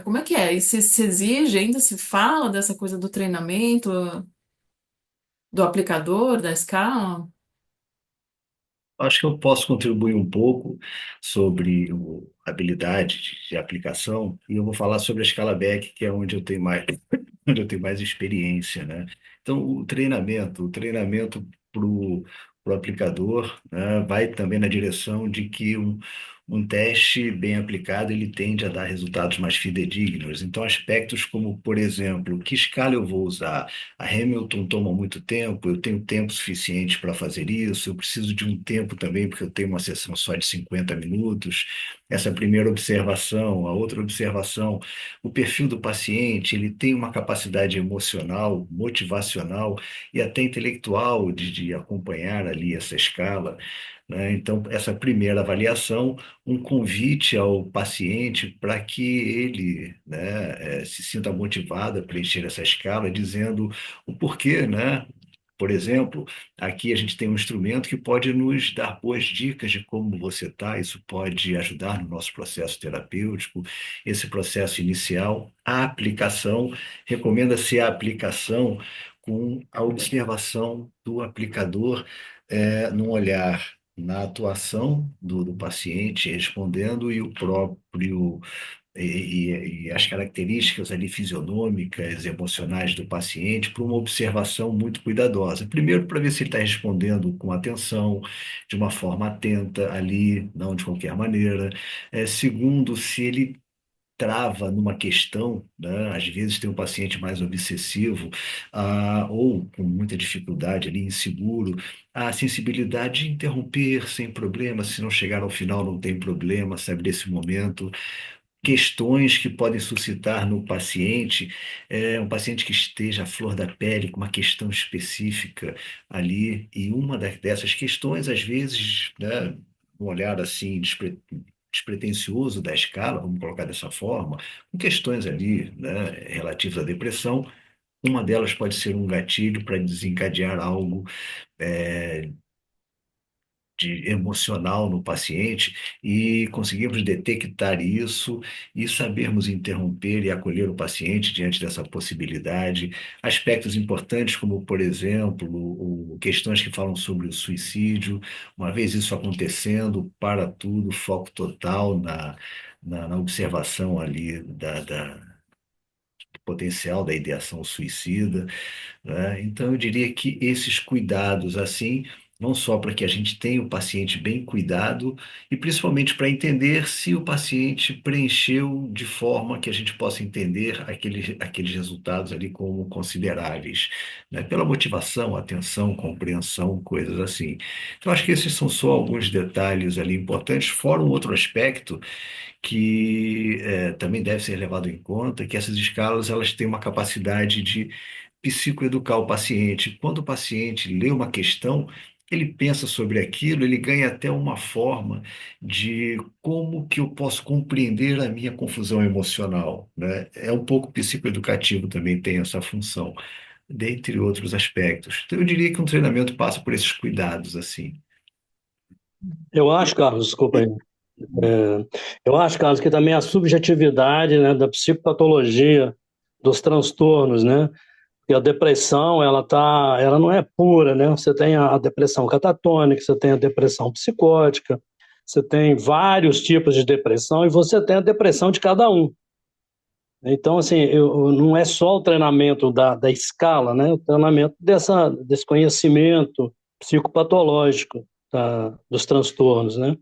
como é que é? E se exige, ainda se fala dessa coisa do treinamento, do aplicador, da escala? Acho que eu posso contribuir um pouco sobre a habilidade de aplicação, e eu vou falar sobre a escala Beck, que é onde eu tenho mais, onde eu tenho mais experiência, né? Então, o treinamento para o aplicador, né, vai também na direção de que um teste bem aplicado ele tende a dar resultados mais fidedignos. Então, aspectos como, por exemplo, que escala eu vou usar? A Hamilton toma muito tempo, eu tenho tempo suficiente para fazer isso, eu preciso de um tempo também, porque eu tenho uma sessão só de 50 minutos. Essa é a primeira observação. A outra observação, o perfil do paciente, ele tem uma capacidade emocional, motivacional e até intelectual de acompanhar ali essa escala, né? Então, essa primeira avaliação, um convite ao paciente para que ele, né, se sinta motivado a preencher essa escala, dizendo o porquê, né? Por exemplo, aqui a gente tem um instrumento que pode nos dar boas dicas de como você está, isso pode ajudar no nosso processo terapêutico, esse processo inicial. A aplicação, recomenda-se a aplicação com a observação do aplicador, num olhar na atuação do paciente respondendo e o próprio e as características ali fisionômicas, emocionais do paciente para uma observação muito cuidadosa. Primeiro, para ver se ele está respondendo com atenção, de uma forma atenta ali, não de qualquer maneira. Segundo, se ele trava numa questão, né? Às vezes tem um paciente mais obsessivo, ou com muita dificuldade ali, inseguro, a sensibilidade de interromper sem problema, se não chegar ao final não tem problema, sabe, desse momento questões que podem suscitar no paciente, um paciente que esteja à flor da pele, com uma questão específica ali, e uma dessas questões, às vezes, né, um olhar assim despretensioso da escala, vamos colocar dessa forma, com questões ali, né, relativas à depressão, uma delas pode ser um gatilho para desencadear algo é, de emocional no paciente e conseguirmos detectar isso e sabermos interromper e acolher o paciente diante dessa possibilidade. Aspectos importantes como, por exemplo, questões que falam sobre o suicídio. Uma vez isso acontecendo, para tudo, foco total na observação ali potencial da ideação suicida, né? Então, eu diria que esses cuidados, assim, não só para que a gente tenha o paciente bem cuidado, e principalmente para entender se o paciente preencheu de forma que a gente possa entender aqueles resultados ali como consideráveis, né? Pela motivação, atenção, compreensão, coisas assim. Então, acho que esses são só alguns detalhes ali importantes, fora um outro aspecto que também deve ser levado em conta, que essas escalas elas têm uma capacidade de psicoeducar o paciente. Quando o paciente lê uma questão, ele pensa sobre aquilo, ele ganha até uma forma de como que eu posso compreender a minha confusão emocional, né? É um pouco psicoeducativo também tem essa função, dentre outros aspectos. Então, eu diria que um treinamento passa por esses cuidados, assim. Eu acho, Carlos, desculpa aí. Eu acho, Carlos, que também a subjetividade, né, da psicopatologia, dos transtornos, né? E a depressão, ela não é pura, né? Você tem a depressão catatônica, você tem a depressão psicótica, você tem vários tipos de depressão e você tem a depressão de cada um. Então, assim, não é só o treinamento da escala, né? O treinamento desse conhecimento psicopatológico dos transtornos, né?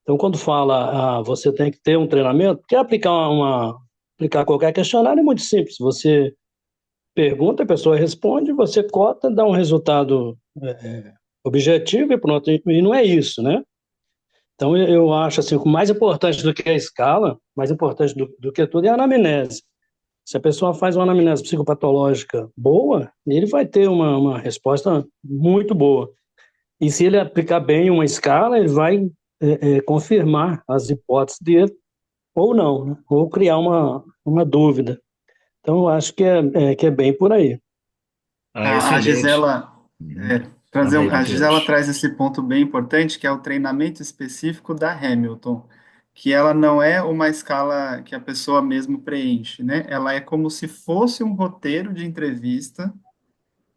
Então, quando fala, você tem que ter um treinamento, porque aplicar qualquer questionário é muito simples. Você pergunta, a pessoa responde, você cota, dá um resultado objetivo e pronto. E não é isso, né? Então, eu acho assim, o mais importante do que a escala, mais importante do que tudo é a anamnese. Se a pessoa faz uma anamnese psicopatológica boa, ele vai ter uma resposta muito boa. E se ele aplicar bem uma escala, ele vai confirmar as hipóteses dele, ou não, né? Ou criar uma dúvida. Então, eu acho que é bem por aí. Ah, A excelente. Gisela, Uhum. trazer Manda aí, a Gisela Matheus. traz esse ponto bem importante, que é o treinamento específico da Hamilton, que ela não é uma escala que a pessoa mesmo preenche, né? Ela é como se fosse um roteiro de entrevista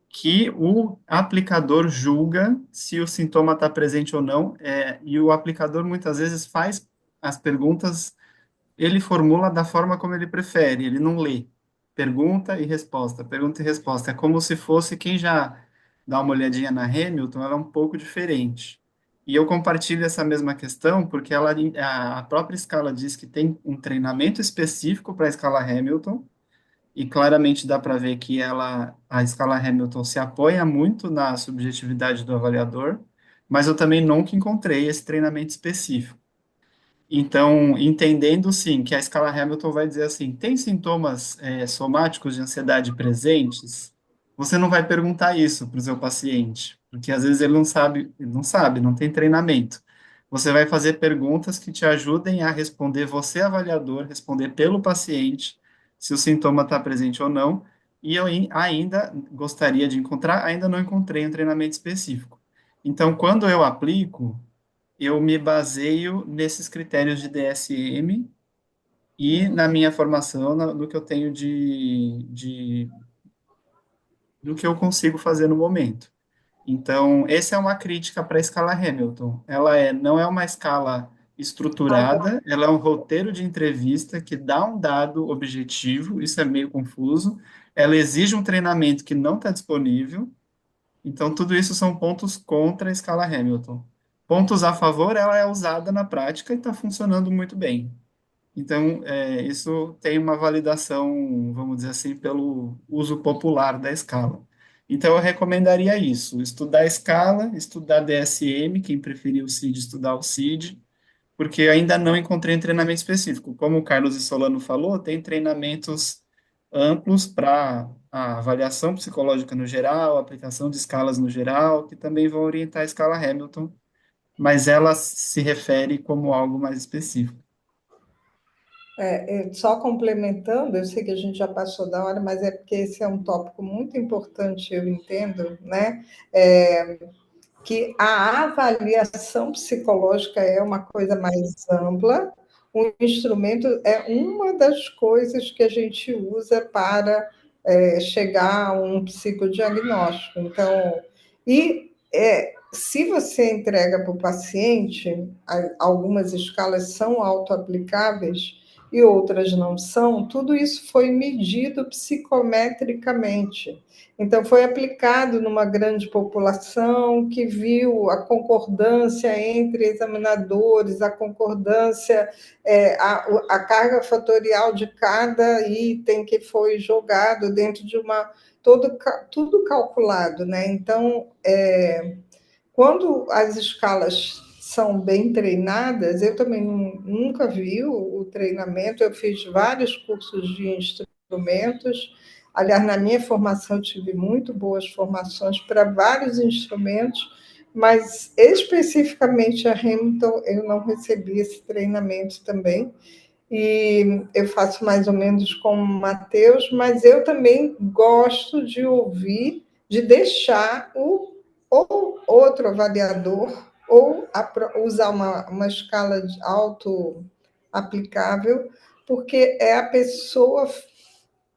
que o aplicador julga se o sintoma está presente ou não, e o aplicador muitas vezes faz as perguntas, ele formula da forma como ele prefere, ele não lê. Pergunta e resposta. É como se fosse quem já dá uma olhadinha na Hamilton, ela é um pouco diferente. E eu compartilho essa mesma questão porque a própria escala diz que tem um treinamento específico para a escala Hamilton, e claramente dá para ver que a escala Hamilton se apoia muito na subjetividade do avaliador, mas eu também nunca encontrei esse treinamento específico. Então, entendendo sim que a escala Hamilton vai dizer assim, tem sintomas somáticos de ansiedade presentes? Você não vai perguntar isso para o seu paciente, porque às vezes ele não tem treinamento. Você vai fazer perguntas que te ajudem a responder, você, avaliador, responder pelo paciente se o sintoma está presente ou não. E eu ainda gostaria de encontrar, ainda não encontrei um treinamento específico. Então, quando eu aplico, eu me baseio nesses critérios de DSM e na minha formação, no que eu tenho do que eu consigo fazer no momento. Então, essa é uma crítica para a escala Hamilton. Não é uma escala estruturada, ela é um roteiro de entrevista que dá um dado objetivo, isso é meio confuso. Ela exige um treinamento que não está disponível, então, tudo isso são pontos contra a escala Hamilton. Pontos a favor, ela é usada na prática e está funcionando muito bem. Então, isso tem uma validação, vamos dizer assim, pelo uso popular da escala. Então, eu recomendaria isso: estudar a escala, estudar DSM, quem preferir o CID, estudar o CID, porque eu ainda não encontrei um treinamento específico. Como o Carlos e Solano falou, tem treinamentos amplos para a avaliação psicológica no geral, a aplicação de escalas no geral, que também vão orientar a escala Hamilton, mas ela se refere como algo mais específico. Só complementando, eu sei que a gente já passou da hora, mas é porque esse é um tópico muito importante, eu entendo, né? Que a avaliação psicológica é uma coisa mais ampla, o instrumento é uma das coisas que a gente usa para chegar a um psicodiagnóstico. Então, se você entrega para o paciente, algumas escalas são autoaplicáveis, e outras não são, tudo isso foi medido psicometricamente. Então, foi aplicado numa grande população que viu a concordância entre examinadores, a concordância, a carga fatorial de cada item que foi jogado dentro de uma. Tudo calculado, né? Então, quando as escalas são bem treinadas, eu também nunca vi o treinamento, eu fiz vários cursos de instrumentos. Aliás, na minha formação, eu tive muito boas formações para vários instrumentos, mas especificamente a Hamilton, eu não recebi esse treinamento também. E eu faço mais ou menos como o Matheus, mas eu também gosto de ouvir, de deixar ou outro avaliador, ou usar uma escala de auto aplicável, porque é a pessoa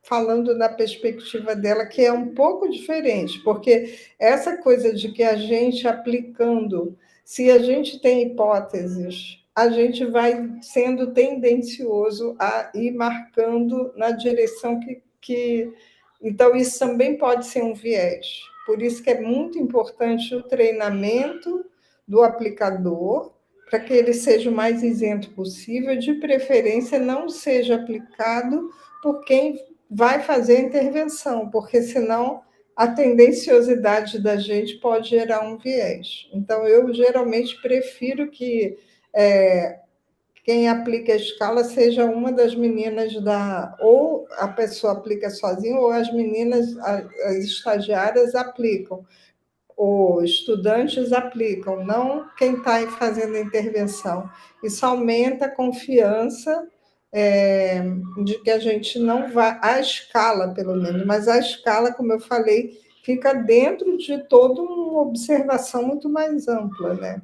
falando na perspectiva dela, que é um pouco diferente, porque essa coisa de que a gente aplicando, se a gente tem hipóteses, a gente vai sendo tendencioso a ir marcando na direção que. Então, isso também pode ser um viés. Por isso que é muito importante o treinamento do aplicador, para que ele seja o mais isento possível, de preferência não seja aplicado por quem vai fazer a intervenção, porque senão a tendenciosidade da gente pode gerar um viés. Então, eu geralmente prefiro que quem aplique a escala seja uma das meninas ou a pessoa aplica sozinha, ou as meninas, as estagiárias aplicam, os estudantes aplicam, não quem está fazendo a intervenção. Isso aumenta a confiança de que a gente não vai, a escala, pelo menos, mas a escala, como eu falei, fica dentro de toda uma observação muito mais ampla, né?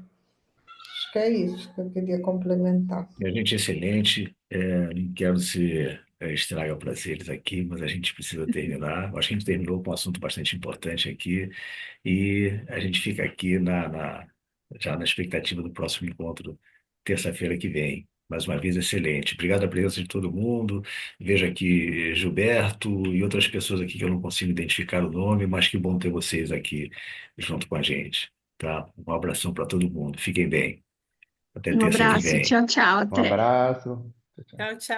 Acho que é isso que eu queria complementar. E a gente é excelente. Não quero ser estraga prazeres aqui, mas a gente precisa terminar. Acho que a gente terminou com um assunto bastante importante aqui e a gente fica aqui já na expectativa do próximo encontro, terça-feira que vem. Mais uma vez, excelente. Obrigado pela presença de todo mundo. Vejo aqui Gilberto e outras pessoas aqui que eu não consigo identificar o nome, mas que bom ter vocês aqui junto com a gente. Tá? Um abração para todo mundo. Fiquem bem. Até Um terça que abraço, vem. tchau, tchau, Um até. abraço. Tchau, tchau. Tchau, tchau.